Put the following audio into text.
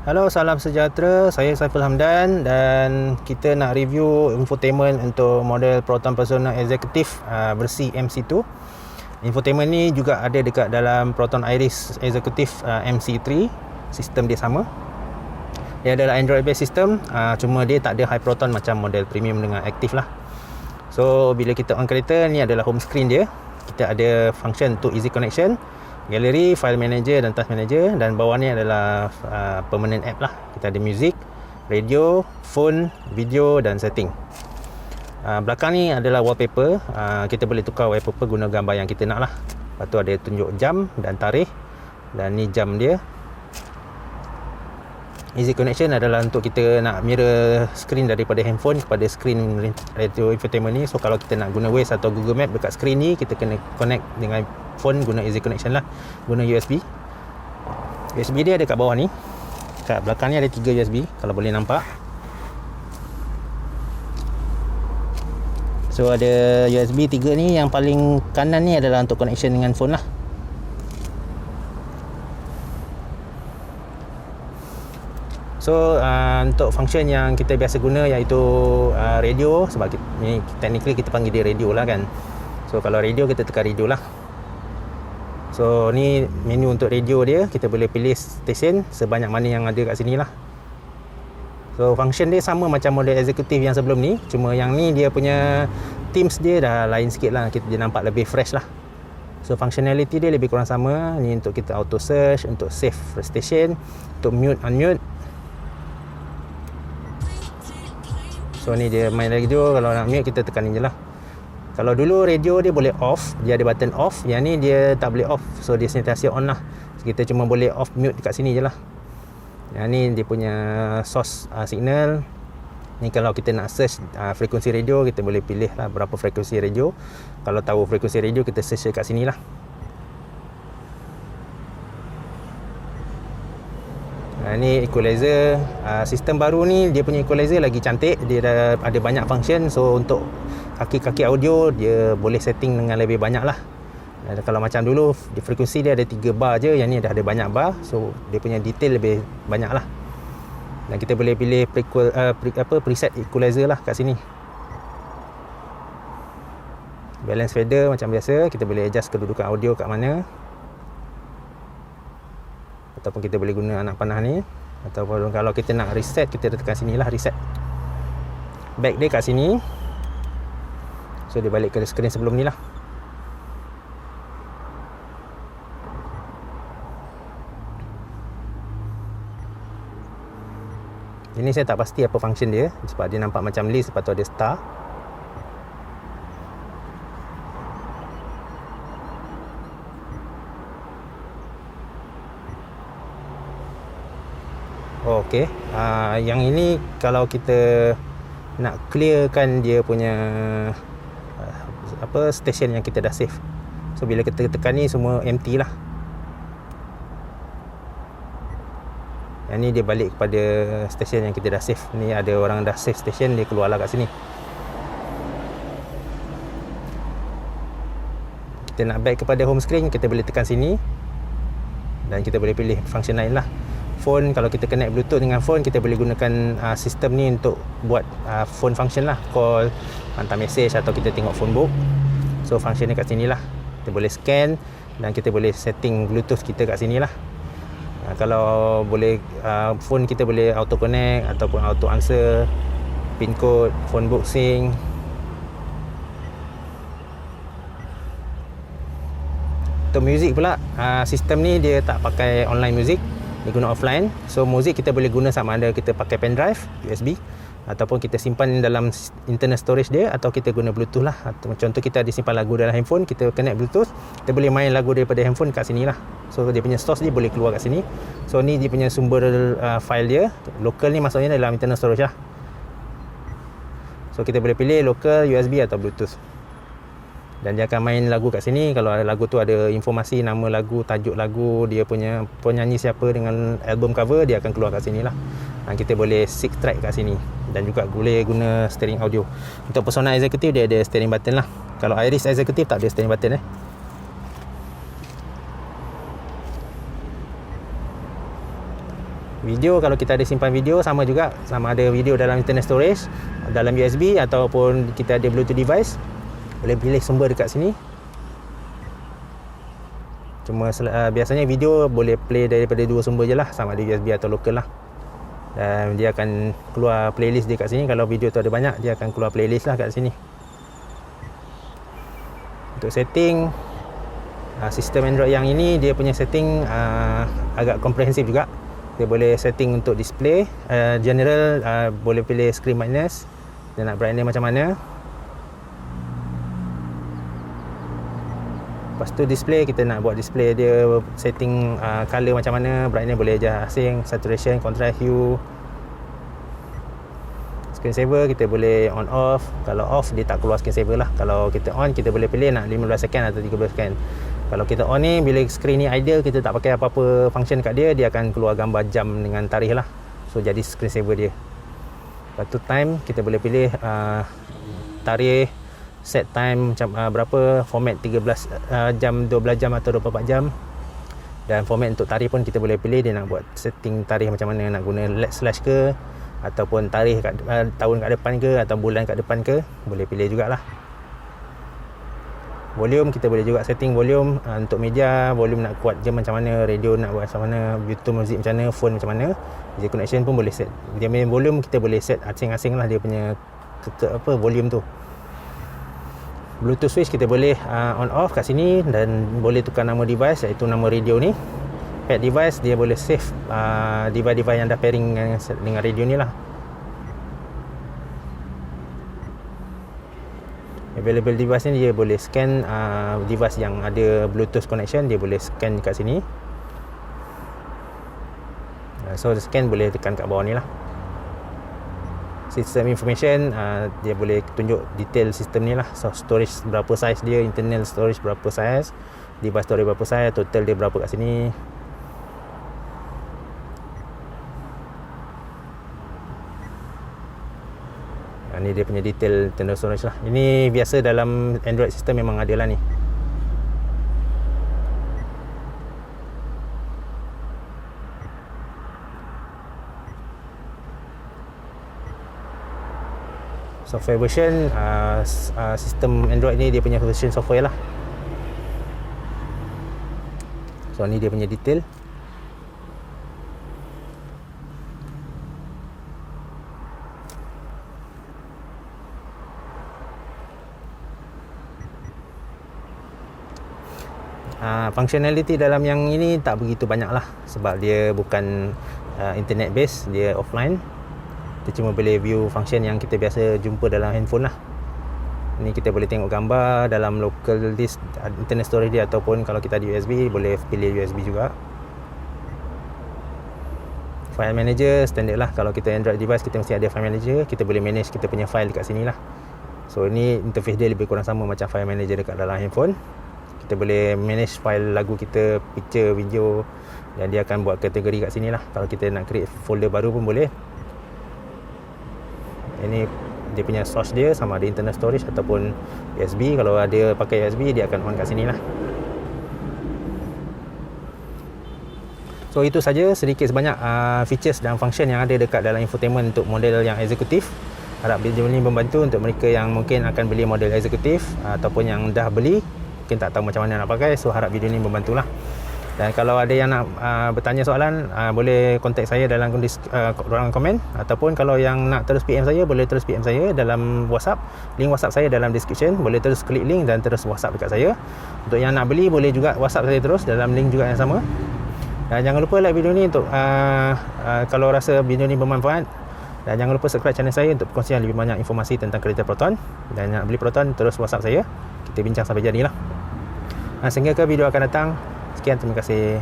Halo, salam sejahtera. Saya Saiful Hamdan dan kita nak review infotainment untuk model Proton Persona Executive versi MC2. Infotainment ni juga ada dekat dalam Proton Iris Executive MC3. Sistem dia sama. Dia adalah Android based system, cuma dia tak ada high proton macam model premium dengan active lah. So bila kita on kereta, ni adalah home screen dia. Kita ada function untuk easy connection, gallery, file manager dan task manager, dan bawah ni adalah permanent app lah. Kita ada music, radio, phone, video dan setting. Belakang ni adalah wallpaper. Kita boleh tukar wallpaper guna gambar yang kita nak lah. Lepas tu ada tunjuk jam dan tarikh, dan ni jam dia. Easy connection adalah untuk kita nak mirror screen daripada handphone kepada screen radio infotainment ni. So kalau kita nak guna Waze atau Google Map dekat screen ni, kita kena connect dengan phone guna easy connection lah, guna USB. USB dia ada kat bawah ni. Kat belakang ni ada 3 USB kalau boleh nampak. So ada USB 3 ni, yang paling kanan ni adalah untuk connection dengan phone lah. So untuk function yang kita biasa guna iaitu radio, sebab ni technically kita panggil dia radio lah kan. So kalau radio, kita tekan radio lah. So ni menu untuk radio dia. Kita boleh pilih stesen sebanyak mana yang ada kat sini lah. So function dia sama macam model executive yang sebelum ni, cuma yang ni dia punya themes dia dah lain sikit lah. Dia nampak lebih fresh lah. So functionality dia lebih kurang sama. Ni untuk kita auto search, untuk save station, untuk mute unmute. So ni dia main radio. Kalau nak mute, kita tekan ni je lah. Kalau dulu radio dia boleh off, dia ada button off. Yang ni dia tak boleh off, so dia sentiasa on lah. So, kita cuma boleh off mute dekat sini je lah. Yang ni dia punya source signal. Ni kalau kita nak search frekuensi radio, kita boleh pilih lah berapa frekuensi radio. Kalau tahu frekuensi radio, kita search dekat sini lah. Ni equalizer. Sistem baru ni, dia punya equalizer lagi cantik. Dia dah ada banyak function. So untuk kaki-kaki audio, dia boleh setting dengan lebih banyak lah. Kalau macam dulu, di frekuensi dia ada 3 bar je. Yang ni dah ada banyak bar. So dia punya detail lebih banyak lah. Dan kita boleh pilih preset equalizer lah kat sini. Balance fader macam biasa. Kita boleh adjust kedudukan audio kat mana. Ataupun kita boleh guna anak panah ni. Ataupun kalau kita nak reset, kita tekan sini lah, reset. Back dia kat sini. So dia balik ke skrin sebelum ni lah. Ini saya tak pasti apa function dia, sebab dia nampak macam list, lepas tu ada star. Okey, yang ini kalau kita nak clearkan dia punya station yang kita dah save. So bila kita tekan ni, semua empty lah. Yang ni dia balik kepada station yang kita dah save. Ni ada orang dah save station, dia keluar lah kat sini. Kita nak back kepada home screen, kita boleh tekan sini. Dan kita boleh pilih function lain lah. Phone, kalau kita connect Bluetooth dengan phone, kita boleh gunakan sistem ni untuk buat phone function lah. Call, hantar message atau kita tengok phone book. So function ni kat sini lah. Kita boleh scan dan kita boleh setting Bluetooth kita kat sini lah. Kalau boleh, phone kita boleh auto connect ataupun auto answer, pin code, phone book sync. Untuk music pula, sistem ni dia tak pakai online music, dia guna offline. So muzik kita boleh guna sama ada kita pakai pendrive USB ataupun kita simpan dalam internal storage dia, atau kita guna Bluetooth lah. Contoh kita ada simpan lagu dalam handphone, kita connect Bluetooth, kita boleh main lagu daripada handphone kat sini lah. So dia punya source dia boleh keluar kat sini. So ni dia punya sumber file dia. Local ni maksudnya dalam internal storage lah. So kita boleh pilih local, USB atau Bluetooth. Dan dia akan main lagu kat sini. Kalau ada lagu tu ada informasi, nama lagu, tajuk lagu, dia punya penyanyi siapa dengan album cover, dia akan keluar kat sini lah. Kita boleh seek track kat sini. Dan juga boleh guna steering audio. Untuk Persona Executive dia ada steering button lah. Kalau Iris Executive tak ada steering button Video, kalau kita ada simpan video, sama juga, sama ada video dalam internet storage, dalam USB ataupun kita ada Bluetooth device, boleh pilih sumber dekat sini. Cuma biasanya video boleh play daripada 2 sumber je lah, sama ada USB atau lokal lah. Dan dia akan keluar playlist dia kat sini. Kalau video tu ada banyak, dia akan keluar playlist lah kat sini. Untuk setting sistem Android yang ini, dia punya setting agak komprehensif juga. Dia boleh setting untuk display general, boleh pilih screen brightness, dia nak brightness macam mana. Lepas tu display, kita nak buat display dia setting color macam mana, brightness boleh adjust asing, saturation, contrast, hue. Screen saver kita boleh on off. Kalau off, dia tak keluar screen saver lah. Kalau kita on, kita boleh pilih nak 15 second atau 30 second. Kalau kita on ni, bila screen ni idle, kita tak pakai apa-apa function kat dia, dia akan keluar gambar jam dengan tarikh lah. So jadi screen saver dia. Lepas tu time, kita boleh pilih tarikh, set time macam berapa, format 13 jam, 12 jam atau 24 jam. Dan format untuk tarikh pun kita boleh pilih, dia nak buat setting tarikh macam mana, nak guna / ke, ataupun tarikh kat, tahun kat depan ke, atau bulan kat depan ke, boleh pilih jugalah. Volume, kita boleh juga setting volume. Untuk media, volume nak kuat je macam mana, radio nak buat macam mana, YouTube music macam mana, phone macam mana. Dia connection pun boleh set. Dia main volume, kita boleh set asing-asing lah dia punya volume tu. Bluetooth switch kita boleh on off kat sini, dan boleh tukar nama device, iaitu nama radio ni. Pair device, dia boleh save device-device yang dah pairing dengan radio ni lah. Available device ni, dia boleh scan device yang ada Bluetooth connection, dia boleh scan kat sini. So scan boleh tekan kat bawah ni lah. System information, dia boleh tunjuk detail sistem ni lah. So storage berapa size dia, internal storage berapa size, device storage berapa size, total dia berapa kat sini. Ni dia punya detail internal storage lah. Ini biasa dalam Android system memang ada lah ni. Software version, sistem Android ni dia punya version software lah. So ni dia punya detail. Functionality dalam yang ini tak begitu banyak lah, sebab dia bukan internet base, dia offline. Kita cuma boleh view function yang kita biasa jumpa dalam handphone lah. Ni kita boleh tengok gambar dalam local disk internet storage dia, ataupun kalau kita ada USB, boleh pilih USB juga. File manager standard lah. Kalau kita Android device, kita mesti ada file manager. Kita boleh manage kita punya file dekat sini lah. So ni interface dia lebih kurang sama macam file manager dekat dalam handphone. Kita boleh manage file lagu kita, picture, video, dan dia akan buat kategori kat sini lah. Kalau kita nak create folder baru pun boleh. Ini dia punya source dia, sama ada internal storage ataupun USB. Kalau ada pakai USB, dia akan on kat sini lah. So itu saja sedikit sebanyak features dan function yang ada dekat dalam infotainment untuk model yang eksekutif. Harap video ini membantu untuk mereka yang mungkin akan beli model eksekutif, ataupun yang dah beli mungkin tak tahu macam mana nak pakai. So harap video ini membantulah. Dan kalau ada yang nak bertanya soalan, boleh kontak saya dalam ruangan komen, ataupun kalau yang nak terus PM saya, boleh terus PM saya dalam WhatsApp. Link WhatsApp saya dalam description, boleh terus klik link dan terus WhatsApp dekat saya. Untuk yang nak beli, boleh juga WhatsApp saya terus dalam link juga yang sama. Dan jangan lupa like video ni untuk kalau rasa video ni bermanfaat. Dan jangan lupa subscribe channel saya untuk perkongsian lebih banyak informasi tentang kereta Proton. Dan nak beli Proton, terus WhatsApp saya. Kita bincang sampai jadilah. Sehingga ke video akan datang. Sekian, terima kasih.